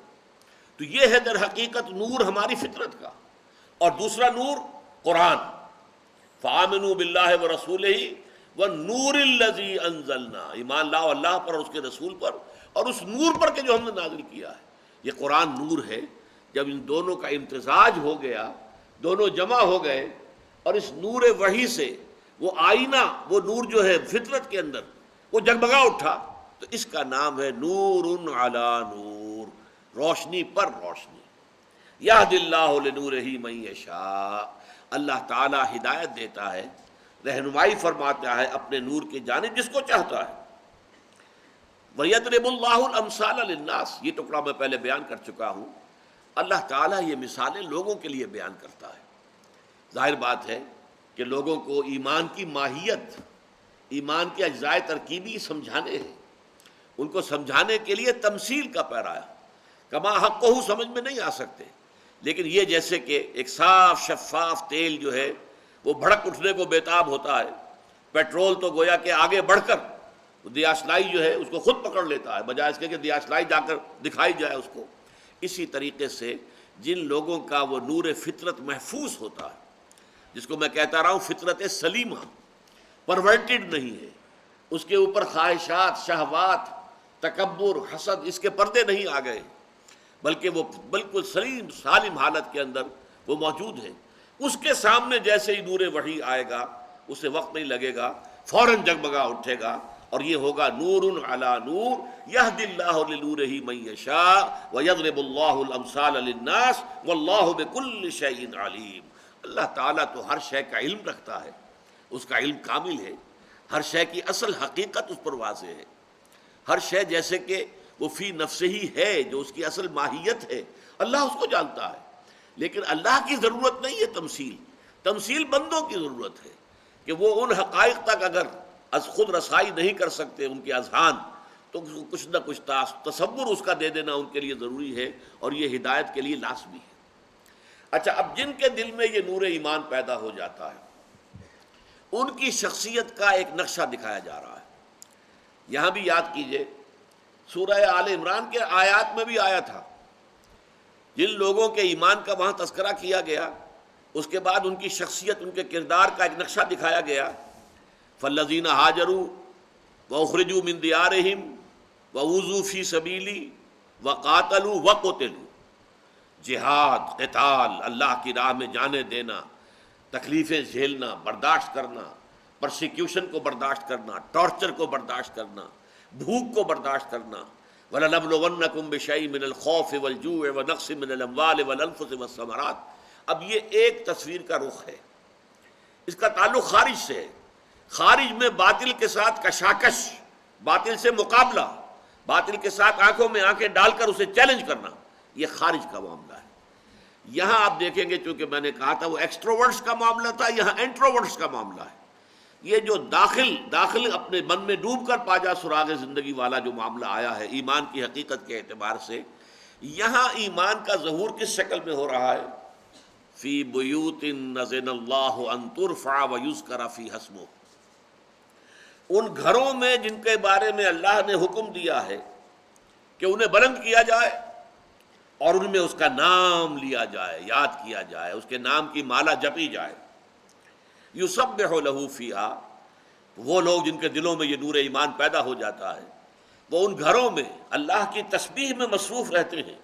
تو یہ ہے در حقیقت نور ہماری فطرت کا۔ اور دوسرا نور قرآن، فآمنوا باللہ ورسولہ والنور الذی انزلنا، ایمان لاؤ اللہ پر اور اس کے رسول پر اور اس نور پر کہ جو ہم نے نازل کیا ہے۔ یہ قرآن نور ہے۔ جب ان دونوں کا امتزاج ہو گیا، دونوں جمع ہو گئے، اور اس نور وحی سے وہ آئینہ، وہ نور جو ہے فطرت کے اندر وہ جگمگا اٹھا، تو اس کا نام ہے نور علی نور، روشنی پر روشنی۔ یہد اللہ لنورہ من یشاء، اللہ تعالی ہدایت دیتا ہے، رہنمائی فرماتا ہے اپنے نور کی جانب جس کو چاہتا ہے۔ وَيَضْرِبُ اللَّهُ الْأَمْثَالَ لِلنَّاسِ، یہ ٹکڑا میں پہلے بیان کر چکا ہوں۔ اللہ تعالیٰ یہ مثالیں لوگوں کے لیے بیان کرتا ہے۔ ظاہر بات ہے کہ لوگوں کو ایمان کی ماہیت، ایمان کے اجزائے ترکیبی سمجھانے ہیں، ان کو سمجھانے کے لیے تمثیل کا پیرایا، کما حقہ سمجھ میں نہیں آ سکتے۔ لیکن یہ جیسے کہ ایک صاف شفاف تیل جو ہے وہ بھڑک اٹھنے کو بےتاب ہوتا ہے، پیٹرول تو گویا کہ آگے بڑھ کر دیاسلائی جو ہے اس کو خود پکڑ لیتا ہے، بجائے اس کے کہ دیاسلائی جا کر دکھائی جائے اس کو۔ اسی طریقے سے جن لوگوں کا وہ نور فطرت محفوظ ہوتا ہے، جس کو میں کہتا رہا ہوں فطرت سلیمہ، پرورٹڈ نہیں ہے، اس کے اوپر خواہشات، شہوات، تکبر، حسد، اس کے پردے نہیں آ گئے، بلکہ وہ بالکل سلیم سالم حالت کے اندر وہ موجود ہے۔ اس کے سامنے جیسے ہی نور وحی آئے گا، اسے وقت نہیں لگے گا، فوراً جگمگا اٹھے گا، اور یہ ہوگا نور علی نور یہدی اللہ لنورہ من یشاء ویضرب اللہ الامثال للناس واللہ بکل شیء علیم۔ اللہ تعالیٰ تو ہر شے کا علم رکھتا ہے، اس کا علم کامل ہے، ہر شے کی اصل حقیقت اس پر واضح ہے، ہر شے جیسے کہ وہ فی نفسہ ہی ہے، جو اس کی اصل ماہیت ہے، اللہ اس کو جانتا ہے۔ لیکن اللہ کی ضرورت نہیں ہے تمثیل بندوں کی ضرورت ہے، کہ وہ ان حقائق تک اگر از خود رسائی نہیں کر سکتے ان کے اذہان، تو کچھ نہ کچھ تصور اس کا دے دینا ان کے لیے ضروری ہے، اور یہ ہدایت کے لیے لازمی ہے۔ اچھا، اب جن کے دل میں یہ نور ایمان پیدا ہو جاتا ہے، ان کی شخصیت کا ایک نقشہ دکھایا جا رہا ہے۔ یہاں بھی یاد کیجئے، سورہ آل عمران کے آیات میں بھی آیا تھا، جن لوگوں کے ایمان کا وہاں تذکرہ کیا گیا، اس کے بعد ان کی شخصیت، ان کے کردار کا ایک نقشہ دکھایا گیا۔ فالذین ہاجروا واخرجوا من دیارہم وأوذوا فی سبیلی وقاتلوا وقتلوا، جہاد، قتال، اللہ کی راہ میں جانیں دینا، تکلیفیں جھیلنا، برداشت کرنا، پرسیکیوشن کو برداشت کرنا، ٹارچر کو برداشت کرنا، بھوک کو برداشت کرنا۔ وَلَنَبْلُوَنَّكُمْ بِشَيْءٍ مِّنَ الْخَوْفِ وَالْجُوعِ وَنَقْصٍ مِّنَ الْأَمْوَالِ وَالْأَنفُسِ وَالثَّمَرَاتِ۔ اب یہ ایک تصویر کا رخ ہے، اس کا تعلق خارج سے ہے۔ خارج میں باطل کے ساتھ کشاکش، باطل سے مقابلہ، باطل کے ساتھ آنکھوں میں آنکھیں ڈال کر اسے چیلنج کرنا، یہ خارج کا معاملہ ہے۔ یہاں آپ دیکھیں گے، چونکہ میں نے کہا تھا وہ ایکسٹروورٹس کا معاملہ تھا، یہاں انٹروورٹس کا معاملہ ہے۔ یہ جو داخل اپنے من میں ڈوب کر پا جا سراغ زندگی والا جو معاملہ آیا ہے ایمان کی حقیقت کے اعتبار سے، یہاں ایمان کا ظہور کس شکل میں ہو رہا ہے؟ فی بیوت اذن اللہ ان ترفع ویذکر فیہا اسمہ، ان گھروں میں جن کے بارے میں اللہ نے حکم دیا ہے کہ انہیں بلند کیا جائے اور ان میں اس کا نام لیا جائے، یاد کیا جائے، اس کے نام کی مالا جپی جائے۔ یسبح لہ فیہا، وہ لوگ جن کے دلوں میں یہ نور ایمان پیدا ہو جاتا ہے، وہ ان گھروں میں اللہ کی تسبیح میں مصروف رہتے ہیں،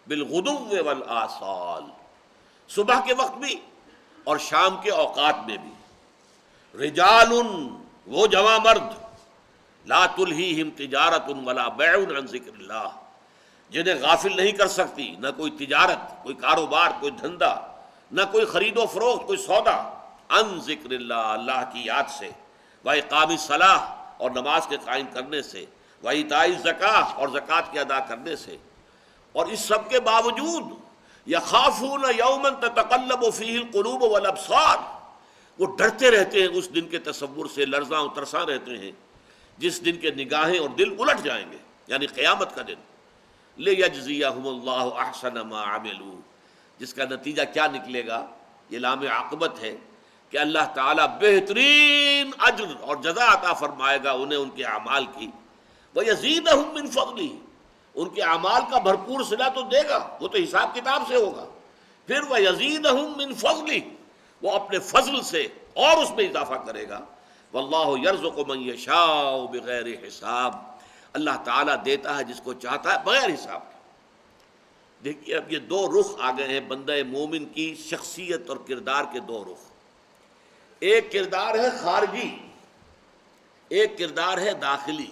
بالغدو والآصال، صبح کے وقت بھی اور شام کے اوقات میں بھی۔ رجال، وہ جوان مرد، لا تلہیہم تجارت ولا بیع عن ذکر اللہ، جنہیں غافل نہیں کر سکتی نہ کوئی تجارت، کوئی کاروبار، کوئی دھندا، نہ کوئی خرید و فروخت، کوئی سودا، عن ذکر اللہ، اللہ کی یاد سے، وإقام الصلاۃ، اور نماز کے قائم کرنے سے، وإیتاء الزکاۃ، اور زکوٰۃ کے ادا کرنے سے۔ اور اس سب کے باوجود یخافون یوما تتقلب فیہ القلوب والابصار، وہ ڈرتے رہتے ہیں اس دن کے تصور سے، لرزاں و ترساں رہتے ہیں جس دن کے نگاہیں اور دل الٹ جائیں گے، یعنی قیامت کا دن۔ لیجزیہم اللہ احسن ما عملوا، جس کا نتیجہ کیا نکلے گا؟ یہ لام عاقبت ہے کہ اللہ تعالیٰ بہترین اجر اور جزا عطا فرمائے گا انہیں ان کے اعمال کی۔ وَيَزِيدَهُم مِّن فَضْلِهِ، ان کے اعمال کا بھرپور صلہ تو دے گا، وہ تو حساب کتاب سے ہوگا۔ پھر وَيَزِيدَهُم مِّن فَضْلِهِ، وہ اپنے فضل سے اور اس میں اضافہ کرے گا۔ وَاللَّهُ يَرْزُقُ مَن يَشَاءُ بِغَيْرِ حساب، اللہ تعالیٰ دیتا ہے جس کو چاہتا ہے بغیر حساب کے۔ دیکھیے اب یہ دو رخ آ گئے ہیں بندہ مومن کی شخصیت اور کردار کے، دو رخ۔ ایک کردار ہے خارجی، ایک کردار ہے داخلی،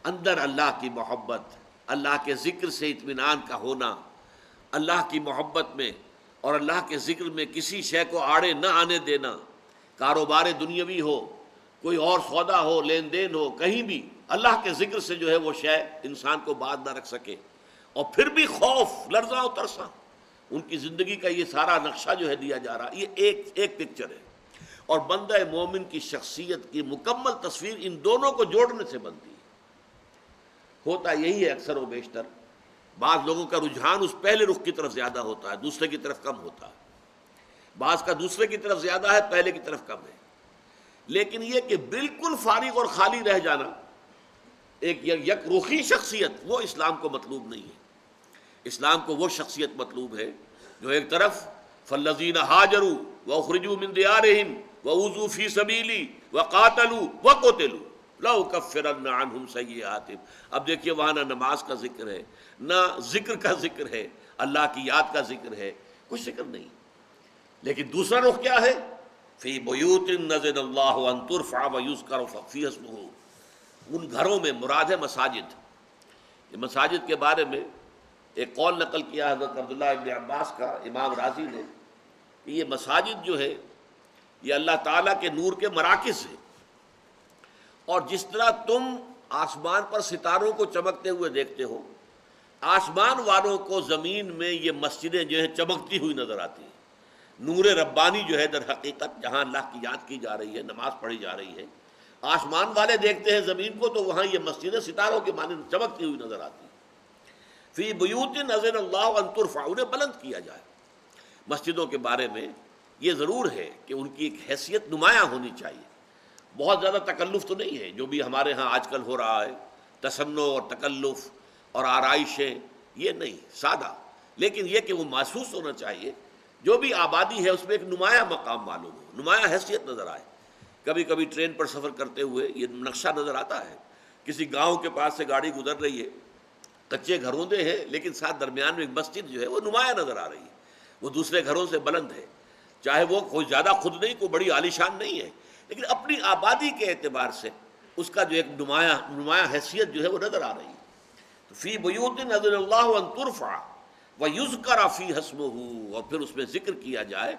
اندر اللہ کی محبت، اللہ کے ذکر سے اطمینان کا ہونا، اللہ کی محبت میں اور اللہ کے ذکر میں کسی شے کو آڑے نہ آنے دینا، کاروبار دنیاوی ہو، کوئی اور سودا ہو، لین دین ہو، کہیں بھی اللہ کے ذکر سے جو ہے وہ شے انسان کو باز نہ رکھ سکے۔ اور پھر بھی خوف، لرزاں و ترساں، ان کی زندگی کا یہ سارا نقشہ جو ہے دیا جا رہا، یہ ایک پکچر ہے۔ اور بندہ مومن کی شخصیت کی مکمل تصویر ان دونوں کو جوڑنے سے بنتی ہے۔ ہوتا یہی ہے اکثر و بیشتر، بعض لوگوں کا رجحان اس پہلے رخ کی طرف زیادہ ہوتا ہے، دوسرے کی طرف کم ہوتا ہے، بعض کا دوسرے کی طرف زیادہ ہے، پہلے کی طرف کم ہے۔ لیکن یہ کہ بالکل فارغ اور خالی رہ جانا، ایک یک رخی شخصیت، وہ اسلام کو مطلوب نہیں ہے۔ اسلام کو وہ شخصیت مطلوب ہے جو ایک طرف فالذین ہاجروا واخرجوا من دیارہم واوذوا فی سبیلی وقاتلوا وقتلوا، لَأُكَفِّرَنَّ عَنْهُمْ سَيِّئَاتِهِمْ۔ اب دیکھیے وہاں نہ نماز کا ذکر ہے، نہ ذکر کا ذکر ہے، اللہ کی یاد کا ذکر ہے، کچھ ذکر نہیں۔ لیکن دوسرا رخ کیا ہے؟ فی بیوت نذر اللہ ان ترفع ویذکر فیہا اسمہ، ان گھروں میں مراد ہے مساجد۔ یہ مساجد کے بارے میں ایک قول نقل کیا حضرت عبداللہ ابن عباس کا امام راضی نے کہ یہ مساجد جو ہے یہ اللہ تعالیٰ کے نور کے مراکز ہیں، اور جس طرح تم آسمان پر ستاروں کو چمکتے ہوئے دیکھتے ہو، آسمان والوں کو زمین میں یہ مسجدیں جو ہیں چمکتی ہوئی نظر آتی ہیں۔ نور ربانی جو ہے در حقیقت جہاں اللہ کی یاد کی جا رہی ہے، نماز پڑھی جا رہی ہے، آسمان والے دیکھتے ہیں زمین کو تو وہاں یہ مسجدیں ستاروں کے مانند چمکتی ہوئی نظر آتی ہیں۔ فی بیوت اذن اللہ ان ترفع، انہیں بلند کیا جائے۔ مسجدوں کے بارے میں یہ ضرور ہے کہ ان کی ایک حیثیت نمایاں ہونی چاہیے، بہت زیادہ تکلف تو نہیں ہے جو بھی ہمارے ہاں آج کل ہو رہا ہے، تصنع اور تکلف اور آرائشیں، یہ نہیں، سادہ، لیکن یہ کہ وہ محسوس ہونا چاہیے جو بھی آبادی ہے اس میں ایک نمایاں مقام معلوم ہو، نمایاں حیثیت نظر آئے۔ کبھی کبھی ٹرین پر سفر کرتے ہوئے یہ نقشہ نظر آتا ہے، کسی گاؤں کے پاس سے گاڑی گزر رہی ہے، کچے گھروں دے ہیں لیکن ساتھ درمیان میں ایک مسجد جو ہے وہ نمایاں نظر آ رہی ہے، وہ دوسرے گھروں سے بلند ہے، چاہے وہ کوئی زیادہ خود نہیں، کوئی بڑی عالیشان نہیں ہے، لیکن اپنی آبادی کے اعتبار سے اس کا جو ایک نمایاں حیثیت جو ہے وہ نظر آ رہی ہے۔ تو فی بیوت اذن اللہ ان ترفع ویذکر فیہا اسمہ، اور پھر اس میں ذکر کیا جائے،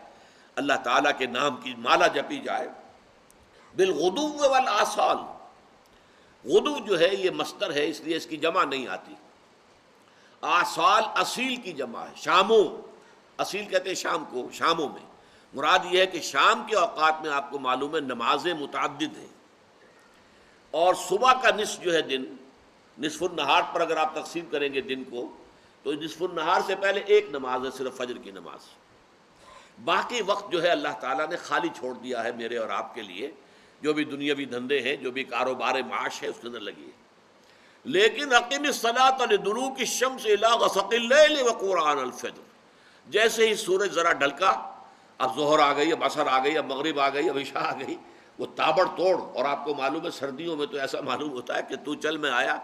اللہ تعالیٰ کے نام کی مالا جپی جائے، بالغدو والآصال۔ غدو جو ہے یہ مصدر ہے اس لیے اس کی جمع نہیں آتی، آصال اصیل کی جمع ہے، شاموں، اصیل کہتے ہیں شام کو، شاموں میں مراد یہ ہے کہ شام کے اوقات میں آپ کو معلوم ہے نمازیں متعدد ہیں، اور صبح کا نصف جو ہے دن، نصف النہار پر اگر آپ تقسیم کریں گے دن کو تو نصف النہار سے پہلے ایک نماز ہے صرف فجر کی نماز، باقی وقت جو ہے اللہ تعالیٰ نے خالی چھوڑ دیا ہے میرے اور آپ کے لیے، جو بھی دنیاوی دھندے ہیں، جو بھی کاروبار معاش ہے اس کے اندر لگی ہے۔ لیکن اقم الصلاۃ لدلوک الشمس الی غسق اللیل وقرآن الفجر، جیسے ہی سورج ذرا ڈھلکا، اب ظہر آ گئی، اب عصر آ گئی، اب مغرب آ گئی، اب عشاء آ گئی، وہ تابڑ توڑ، اور آپ کو معلوم ہے سردیوں میں تو ایسا معلوم ہوتا ہے کہ تو چل میں آیا،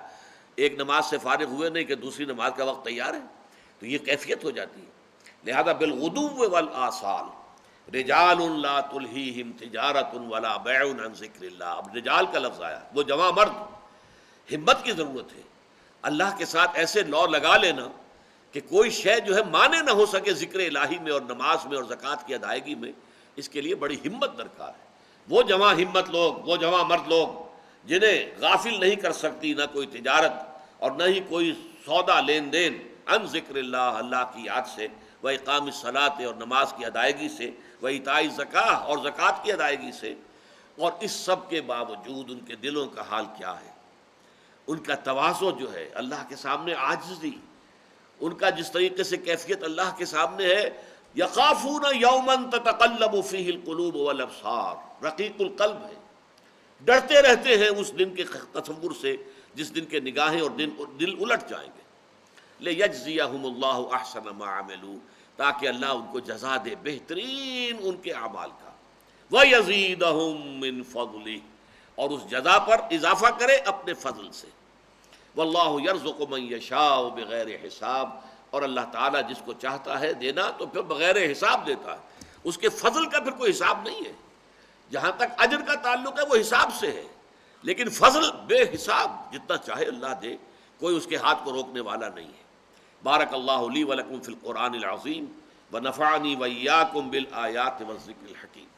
ایک نماز سے فارغ ہوئے نہیں کہ دوسری نماز کا وقت تیار ہے، تو یہ کیفیت ہو جاتی ہے۔ لہذا بالغدو والآصال رجال لا تلہیہم تجارت ولا بیع عن ذکر اللہ، اب رجال کا لفظ آیا، وہ جوان مرد، ہمت کی ضرورت ہے، اللہ کے ساتھ ایسے لو لگا لینا کہ کوئی شے جو ہے مانے نہ ہو سکے ذکر الہی میں اور نماز میں اور زکوٰۃ کی ادائیگی میں، اس کے لیے بڑی ہمت درکار ہے۔ وہ جوان ہمت لوگ، وہ جوان مرد لوگ جنہیں غافل نہیں کر سکتی نہ کوئی تجارت اور نہ ہی کوئی سودا لین دین عن ذکر اللہ، اللہ کی یاد سے، و اقام الصلاۃ اور نماز کی ادائیگی سے، و ایتاء الزکاۃ اور زکوٰۃ کی ادائیگی سے، اور اس سب کے باوجود ان کے دلوں کا حال کیا ہے، ان کا تواضع جو ہے اللہ کے سامنے، عاجزی، ان کا جس طریقے سے کیفیت اللہ کے سامنے ہے، یخافون یوما تتقلب فیہ القلوب والابصار، رقیق القلب ہے، ڈرتے رہتے ہیں اس دن کے تصور سے جس دن کے نگاہیں اور دل الٹ جائیں گے۔ لیجزیہم اللہ احسن ما عملوا، تاکہ اللہ ان کو جزا دے بہترین ان کے اعمال کا، ویزیدہم من فضلہ، اور اس جزا پر اضافہ کرے اپنے فضل سے۔ واللہ یرزق من یشاء بغیر حساب، اور اللہ تعالیٰ جس کو چاہتا ہے دینا تو پھر بغیر حساب دیتا ہے، اس کے فضل کا پھر کوئی حساب نہیں ہے۔ جہاں تک اجر کا تعلق ہے وہ حساب سے ہے، لیکن فضل بے حساب، جتنا چاہے اللہ دے، کوئی اس کے ہاتھ کو روکنے والا نہیں ہے۔ بارک اللہ لی ولکم فی القرآن العظیم ونفعنی وإیاکم بالآیات والذکر الحکیم۔